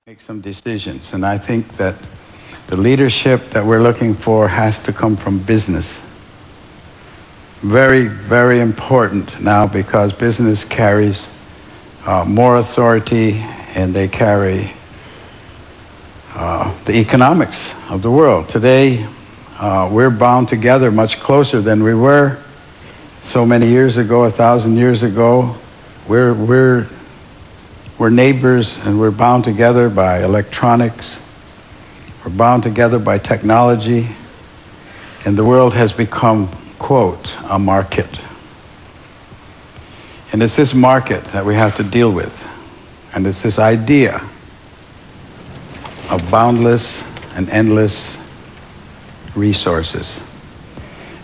make some decisions. And I think that the leadership that we're looking for has to come from business. Very, very important now because business carries more authority and they carry the economics of the world. Today, we're bound together much closer than we were so many years ago, 1,000 years ago. We're neighbors and we're bound together by electronics. We're bound together by technology. And the world has become, quote, a market. And it's this market that we have to deal with. And it's this idea of boundless and endless resources.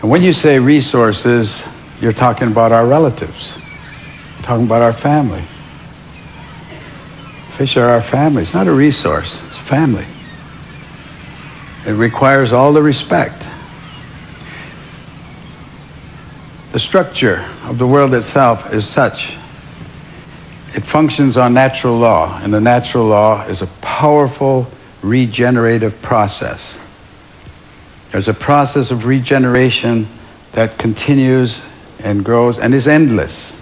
And when you say resources, you're talking about our relatives. You're talking about our family. Fish are our family. It's not a resource, it's a family. It requires all the respect. The structure of the world itself is such. It functions on natural law, and the natural law is a powerful regenerative process. There's a process of regeneration that continues and grows and is endless.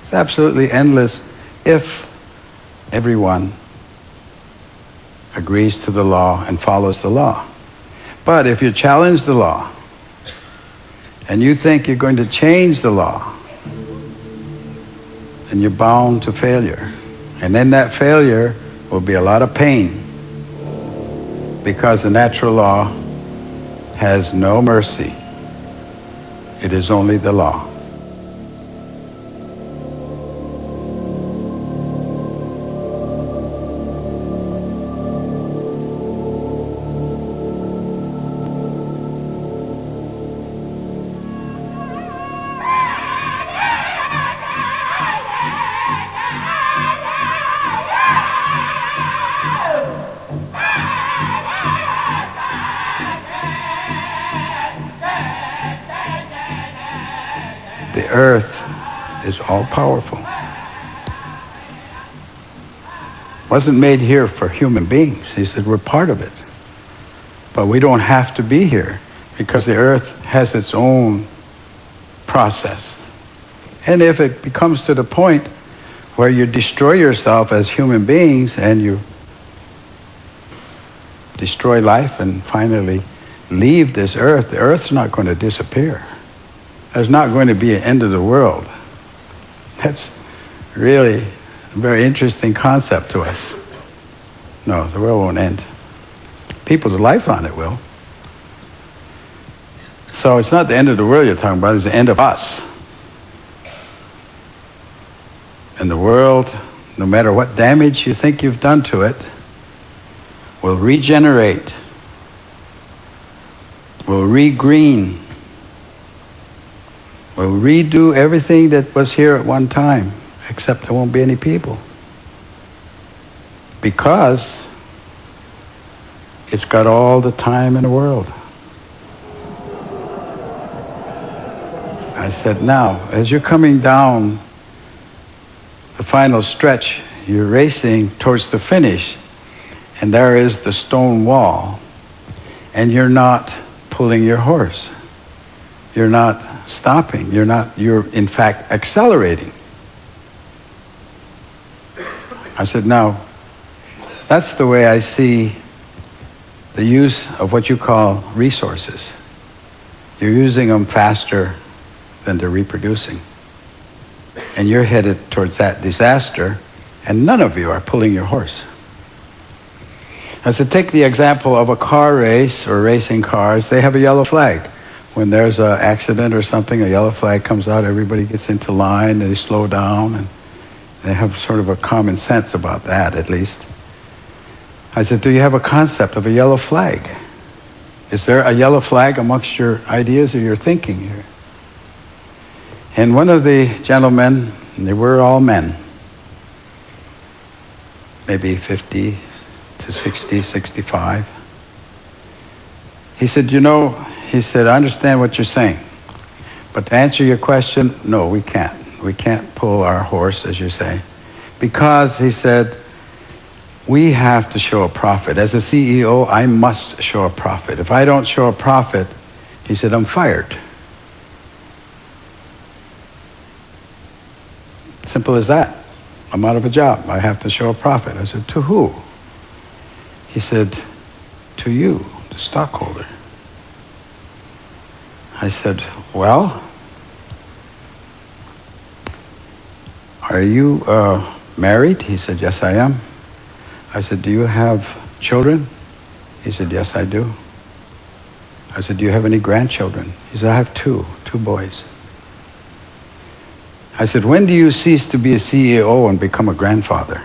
It's absolutely endless if everyone agrees to the law and follows the law. But if you challenge the law and you think you're going to change the law, then you're bound to failure. And in that failure will be a lot of pain because the natural law has no mercy. It is only the law. The earth is all-powerful. Wasn't made here for human beings. He said we're part of it. But we don't have to be here because the earth has its own process. And if it becomes to the point where you destroy yourself as human beings and you destroy life and finally leave this earth, the earth's not going to disappear. There's not going to be an end of the world. That's really a very interesting concept to us. No, the world won't end. People's life on it will. So it's not the end of the world you're talking about, it's the end of us. And the world, no matter what damage you think you've done to it, will regenerate, will regreen, will redo everything that was here at one time, except there won't be any people. Because it's got all the time in the world. I said, now, as you're coming down the final stretch, you're racing towards the finish, and there is the stone wall, and you're not pulling your horse. You're not stopping. You're in fact accelerating. I said, now, that's the way I see the use of what you call resources. You're using them faster than they're reproducing. And you're headed towards that disaster, and none of you are pulling your horse. I said, take the example of a car race or racing cars. They have a yellow flag. When there's an accident or something, a yellow flag comes out, everybody gets into line, and they slow down, and they have sort of a common sense about that, at least. I said, do you have a concept of a yellow flag? Is there a yellow flag amongst your ideas or your thinking here? And one of the gentlemen, and they were all men, maybe 50 to 60, 65, he said, he said, I understand what you're saying, but to answer your question, no, we can't. We can't pull our horse, as you say, because, he said, we have to show a profit. As a CEO, I must show a profit. If I don't show a profit, he said, I'm fired. Simple as that. I'm out of a job. I have to show a profit. I said, to who? He said, to you, the stockholder. I said, well, are you married? He said, yes, I am. I said, do you have children? He said, yes, I do. I said, do you have any grandchildren? He said, I have two boys. I said, when do you cease to be a CEO and become a grandfather?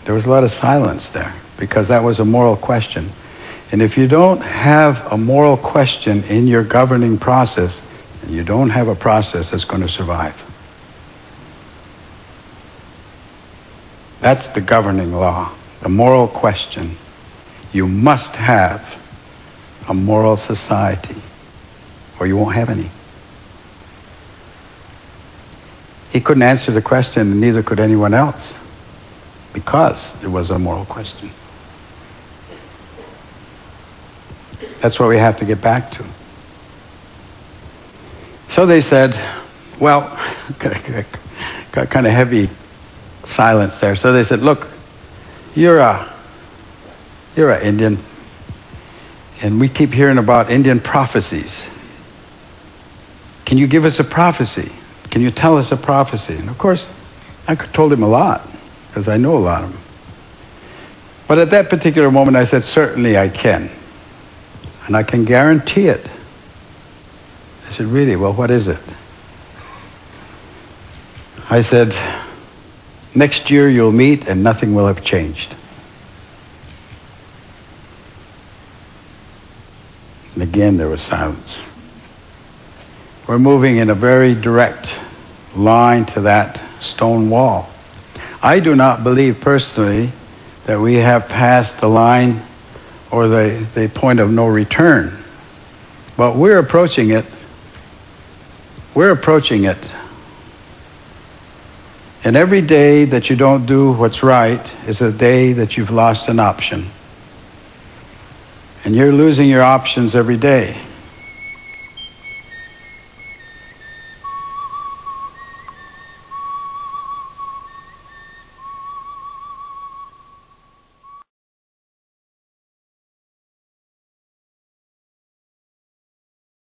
There was a lot of silence there because that was a moral question. And if you don't have a moral question in your governing process, you don't have a process that's going to survive. That's the governing law, the moral question. You must have a moral society, or you won't have any. He couldn't answer the question, and neither could anyone else, because it was a moral question. That's what we have to get back to. So they said, well, got kind of heavy silence there. So they said, look, you're an Indian, and we keep hearing about Indian prophecies. Can you give us a prophecy? Can you tell us a prophecy? And of course, I told him a lot, because I know a lot of them. But at that particular moment, I said, certainly I can. And I can guarantee it. I said, really? Well, what is it? I said, next year you'll meet and nothing will have changed. And again, there was silence. We're moving in a very direct line to that stone wall. I do not believe personally that we have passed the line or the point of no return. But we're approaching it. We're approaching it. And every day that you don't do what's right is a day that you've lost an option. And you're losing your options every day.